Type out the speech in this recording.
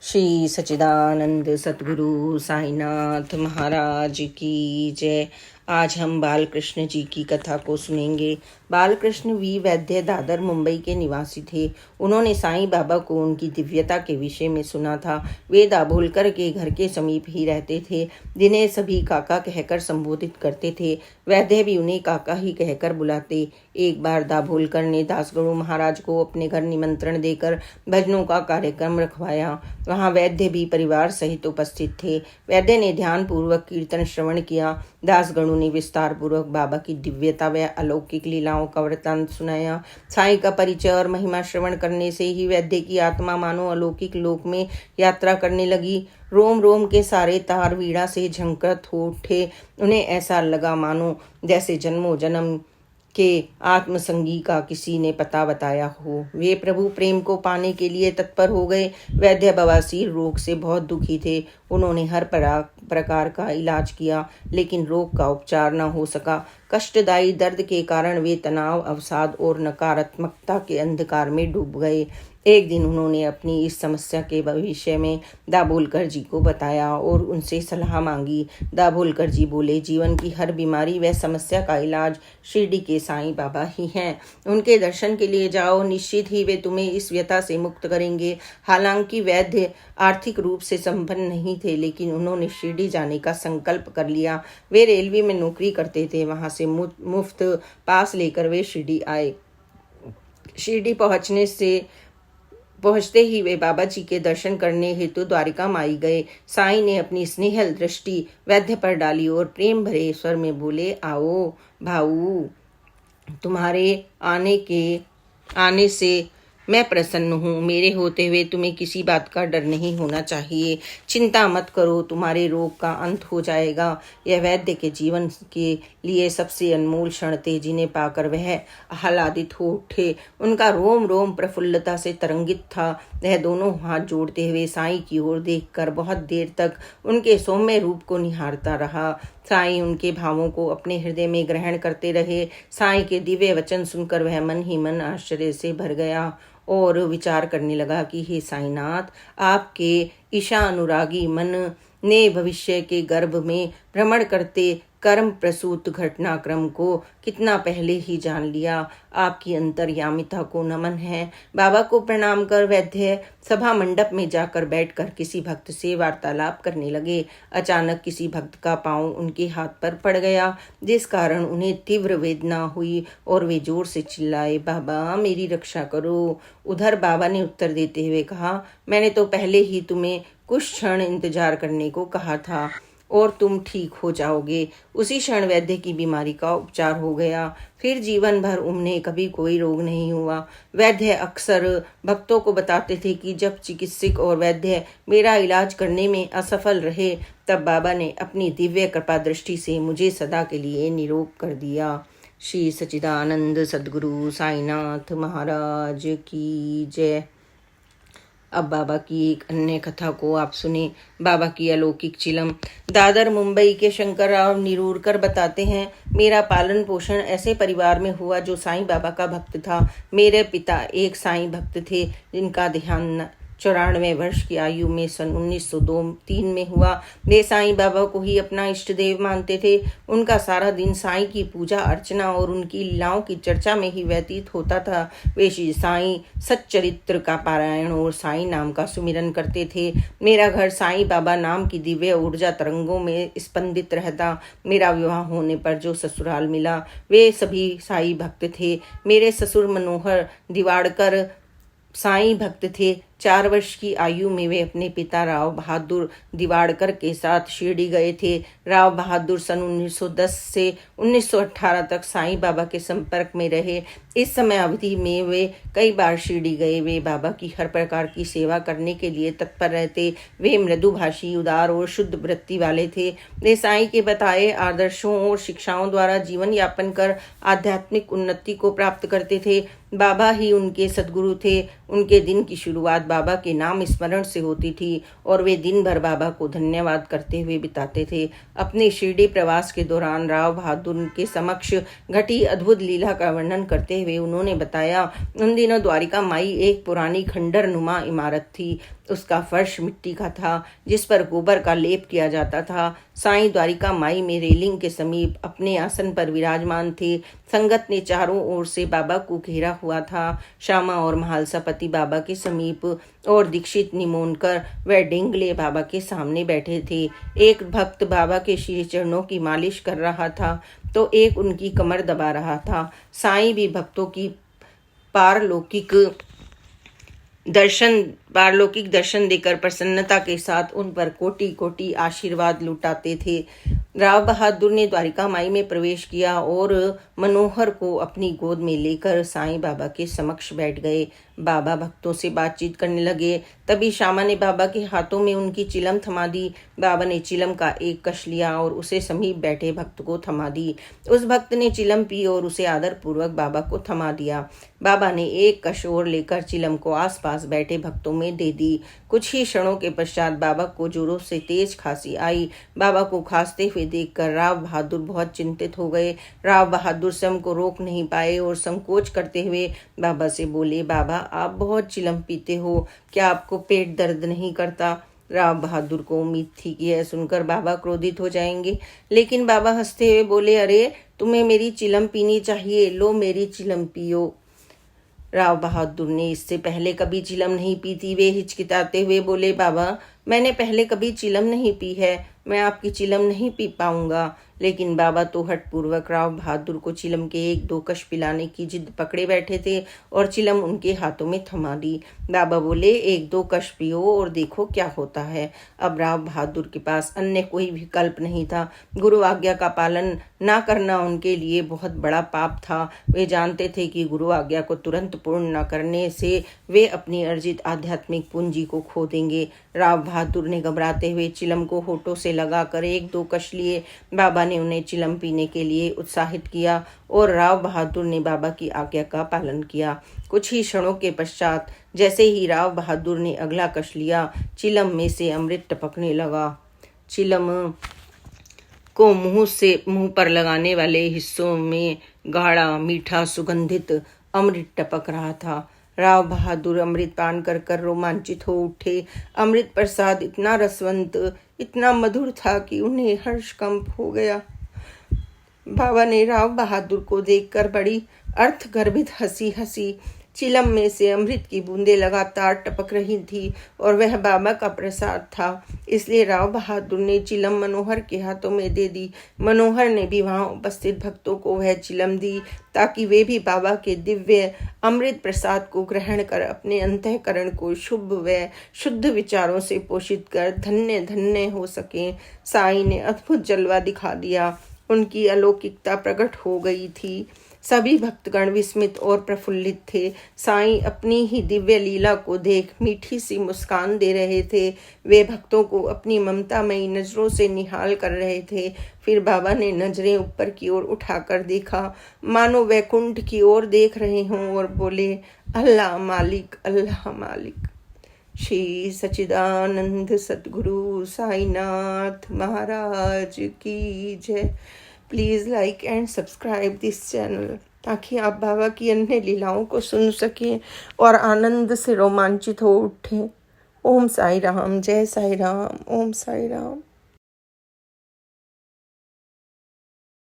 श्री सच्चिदानंद सतगुरु साईनाथ महाराज की जय। आज हम बालकृष्ण जी की कथा को सुनेंगे। बालकृष्ण वी वैद्य दादर मुंबई के निवासी थे। उन्होंने साईं बाबा को उनकी दिव्यता के विषय में सुना था। वे दाभोलकर के घर के समीप ही रहते थे, जिन्हें सभी काका कहकर संबोधित करते थे। वैद्य भी उन्हें काका ही कहकर बुलाते। एक बार दाभोलकर ने दासगणु महाराज को अपने घर निमंत्रण देकर भजनों का कार्यक्रम रखवाया। वहां वैद्य भी परिवार सहित उपस्थित थे। वैद्य ने ध्यान पूर्वक कीर्तन श्रवण किया। दासगणु ने विस्तार पूर्वक बाबा की दिव्यता व अलौकिक लीलाओं का वृत्तांत सुनाया। साईं का परिचय और महिमा श्रवण करने से ही वैद्य की आत्मा मानो अलौकिक लोक में यात्रा करने लगी। रोम रोम के सारे तार वीणा से झंकृत हो उठे। उन्हें ऐसा लगा मानो जैसे जन्मों जन्म के आत्मसंगी का किसी ने पता बताया हो। वे प्रभु प्रेम को पाने के लिए तत्पर हो गए। वैद्य बवासीर रोग से बहुत दुखी थे। उन्होंने हर प्रकार का इलाज किया, लेकिन रोग का उपचार न हो सका। कष्टदायी दर्द के कारण वे तनाव, अवसाद और नकारात्मकता के अंधकार में डूब गए। एक दिन उन्होंने अपनी इस समस्या के भविष्य में दाभोलकर जी को बताया और उनसे सलाह मांगी। दाभोलकर जी बोले, जीवन की हर बीमारी व समस्या का इलाज शिरडी के साईं बाबा ही हैं। उनके दर्शन के लिए जाओ, निश्चित ही वे तुम्हें इस व्यथा से मुक्त करेंगे। हालांकि वैद्य आर्थिक रूप से संपन्न नहीं थे, लेकिन उन्होंने शिरडी जाने का संकल्प कर लिया। वे रेलवे में नौकरी करते थे। वहां से मुफ्त पास लेकर वे शिरडी आए। शिरडी पहुंचते ही वे बाबा जी के दर्शन करने हेतु द्वारिका माई गए। साईं ने अपनी स्नेहल दृष्टि वैद्य पर डाली और प्रेम भरे स्वर में बोले, आओ भाऊ, तुम्हारे आने से मैं प्रसन्न हूँ। मेरे होते हुए तुम्हें किसी बात का डर नहीं होना चाहिए। चिंता मत करो, तुम्हारे रोग का अंत हो जाएगा। यह वैद्य के जीवन के लिए सबसे अनमोल क्षण थे, जिन्हें पाकर वह आह्लादित हो उठे। उनका रोम रोम प्रफुल्लता से तरंगित था। वह दोनों हाथ जोड़ते हुए साईं की ओर देखकर बहुत देर तक उनके सौम्य रूप को निहारता रहा। साईं उनके भावों को अपने हृदय में ग्रहण करते रहे। साईं के दिव्य वचन सुनकर वह मन ही मन आश्चर्य से भर गया और विचार करने लगा कि हे साईनाथ, आपके ईशा अनुरागी मन ने भविष्य के गर्भ में भ्रमण करते कर्म प्रसूत घटनाक्रम को कितना पहले ही जान लिया। आपकी अंतर्यामिता को नमन है। बाबा को प्रणाम कर वैद्य सभा मंडप में जाकर बैठकर किसी भक्त से वार्तालाप करने लगे। अचानक किसी भक्त का पांव उनके हाथ पर पड़ गया, जिस कारण उन्हें तीव्र वेदना हुई और वे जोर से चिल्लाए, बाबा मेरी रक्षा करो। उधर बाबा ने उत्तर देते हुए कहा, मैंने तो पहले ही तुम्हें कुछ क्षण इंतजार करने को कहा था और तुम ठीक हो जाओगे। उसी क्षण वैद्य की बीमारी का उपचार हो गया। फिर जीवन भर उन्हें कभी कोई रोग नहीं हुआ। वैद्य अक्सर भक्तों को बताते थे कि जब चिकित्सक और वैद्य मेरा इलाज करने में असफल रहे, तब बाबा ने अपनी दिव्य कृपा दृष्टि से मुझे सदा के लिए निरोग कर दिया। श्री सच्चिदानंद सद्गुरु साईनाथ महाराज की जय। अब बाबा की एक अन्य कथा को आप सुने। बाबा की अलौकिक चिलम। दादर मुंबई के शंकरराव निरूरकर बताते हैं, मेरा पालन पोषण ऐसे परिवार में हुआ जो साईं बाबा का भक्त था। मेरे पिता एक साईं भक्त थे, जिनका देहांत 94 वर्ष की आयु में सन 1903 में हुआ। वे साईं बाबा को ही अपना इष्ट देव मानते थे। उनका सारा दिन साईं की पूजा अर्चना और उनकी लीलाओं की चर्चा में ही व्यतीत होता था। वे श्री साईं सच्चरित्र का पारायण और साईं नाम का सुमिरन करते थे। मेरा घर साईं बाबा नाम की दिव्य ऊर्जा तरंगों में स्पंदित रहता। मेरा विवाह होने पर जो ससुराल मिला, वे सभी साईं भक्त थे। मेरे ससुर मनोहर दिवाड़कर साईं भक्त थे। 4 वर्ष की आयु में वे अपने पिता राव बहादुर दिवाड़कर के साथ शिरडी गए थे। राव बहादुर सन 1910 से 1918 तक साईं बाबा के संपर्क में रहे। इस समय अवधि में वे कई बार शिरडी गए। वे बाबा की हर प्रकार की सेवा करने के लिए तत्पर रहते। वे मृदुभाषी, उदार और शुद्ध वृत्ति वाले थे। वे साईं के बताए आदर्शों और शिक्षाओं द्वारा जीवन यापन कर आध्यात्मिक उन्नति को प्राप्त करते थे। बाबा ही उनके सद्गुरु थे। उनके दिन की शुरुआत बाबा के नाम स्मरण से होती थी और वे दिन भर बाबा को धन्यवाद करते हुए बिताते थे। अपने शिरडी प्रवास के दौरान राव बहादुर के समक्ष घटी अद्भुत लीला का वर्णन करते हुए उन्होंने बताया, उन दिनों द्वारिका माई एक पुरानी खंडर नुमा इमारत थी। उसका फर्श मिट्टी का था जिस पर गोबर का लेप किया जाता था। साईं द्वारिका माई में रेलिंग के समीप अपने आसन पर विराजमान थे। संगत ने चारों ओर से बाबा को घेरा हुआ था। श्यामा और महालसापति बाबा के समीप और दीक्षित निमोनकर व डेंगले बाबा के सामने बैठे थे। एक भक्त बाबा के श्री चरणों की मालिश कर रहा था तो एक उनकी कमर दबा रहा था। साईं भी भक्तों की पारलौकिक दर्शन देकर प्रसन्नता के साथ उन पर कोटि कोटि आशीर्वाद लुटाते थे। राव बहादुर ने द्वारिका माई में प्रवेश किया और मनोहर को अपनी गोद में लेकर साईं बाबा के समक्ष बैठ गए। बाबा भक्तों से बातचीत करने लगे। तभी श्यामा ने बाबा के हाथों में उनकी चिलम थमा दी। बाबा ने चिलम का एक कश लिया और उसे समीप बैठे भक्त को थमा दी। उस भक्त ने चिलम पी और उसे आदर पूर्वक बाबा को थमा दिया। बाबा ने एक कश और लेकर चिलम को आसपास बैठे भक्तों में दे दी। कुछ ही क्षणों के पश्चात बाबा को जोरों से तेज खांसी आई। बाबा को खांसते हुए देखकर राव बहादुर बहुत चिंतित हो गए। राव बहादुर स्वयं को रोक नहीं पाए और संकोच करते हुए बाबा से बोले, बाबा आप बहुत चिलम पीते हो, क्या आपको पेट दर्द नहीं करता? राव बहादुर को उम्मीद थी कि यह सुनकर बाबा क्रोधित हो जाएंगे, लेकिन बाबा हंसते हुए बोले, अरे तुम्हें मेरी चिलम पीनी चाहिए, लो मेरी चिलम पियो। राव बहादुर ने इससे पहले कभी चिलम नहीं पी थी। वे हिचकिचाते हुए बोले, बाबा मैंने पहले कभी चिलम नहीं पी है, मैं आपकी चिलम नहीं पी पाऊंगा। लेकिन बाबा तो हठपूर्वक राव बहादुर को चिलम के एक दो कश पिलाने की जिद पकड़े बैठे थे और चिलम उनके हाथों में थमा दी। बाबा बोले, एक दो कश पियो और देखो क्या होता है। अब राव बहादुर के पास अन्य कोई विकल्प नहीं था। गुरु आज्ञा का पालन ना करना उनके लिए बहुत बड़ा पाप था। वे जानते थे कि गुरु आज्ञा को तुरंत पूर्ण न करने से वे अपनी अर्जित आध्यात्मिक पूंजी को खो देंगे। राव बहादुर ने घबराते हुए चिलम को होठों से लगाकर एक दो कश लिए। बाबा ने उन्हें चिलम पीने के लिए उत्साहित किया और राव बहादुर ने बाबा की आज्ञा का पालन किया। कुछ ही क्षणों के पश्चात जैसे ही राव बहादुर ने अगला कश लिया, चिलम में से अमृत टपकने लगा। चिलम को मुंह पर लगाने वाले हिस्सों में गाढ़ा मीठा सुगंधित अमृत टपक रहा था। राव बहादुर अमृत पान कर कर रोमांचित हो उठे। अमृत प्रसाद इतना रसवंत, इतना मधुर था कि उन्हें हर्षकंप हो गया। बाबा ने राव बहादुर को देखकर बड़ी अर्थगर्भित हंसी हंसी। चिलम में से अमृत की बूंदें लगातार टपक रही थी और वह बाबा का प्रसाद था, इसलिए राव बहादुर ने चिलम मनोहर के हाथों में दे दी। मनोहर ने भी वहां उपस्थित भक्तों को वह चिलम दी ताकि वे भी बाबा के दिव्य अमृत प्रसाद को ग्रहण कर अपने अंतःकरण को शुभ व शुद्ध विचारों से पोषित कर धन्य धन्य हो सकें। साईं ने अद्भुत जलवा दिखा दिया। उनकी अलौकिकता प्रकट हो गई थी। सभी भक्तगण विस्मित और प्रफुल्लित थे। साईं अपनी ही दिव्य लीला को देख मीठी सी मुस्कान दे रहे थे। वे भक्तों को अपनी ममतामयी नजरों से निहाल कर रहे थे। फिर बाबा ने नजरें ऊपर की ओर उठाकर देखा, मानो वैकुंठ की ओर देख रहे हों, और बोले, अल्लाह मालिक, अल्लाह मालिक। श्री सच्चिदानंद सतगुरु साईनाथ महाराज की जय। Please like and subscribe this channel ताकि आप बाबा की अन्य लीलाओं को सुन सकें और आनंद से रोमांचित हो उठें। ओम साई राम, जय साई राम, ओम साई राम।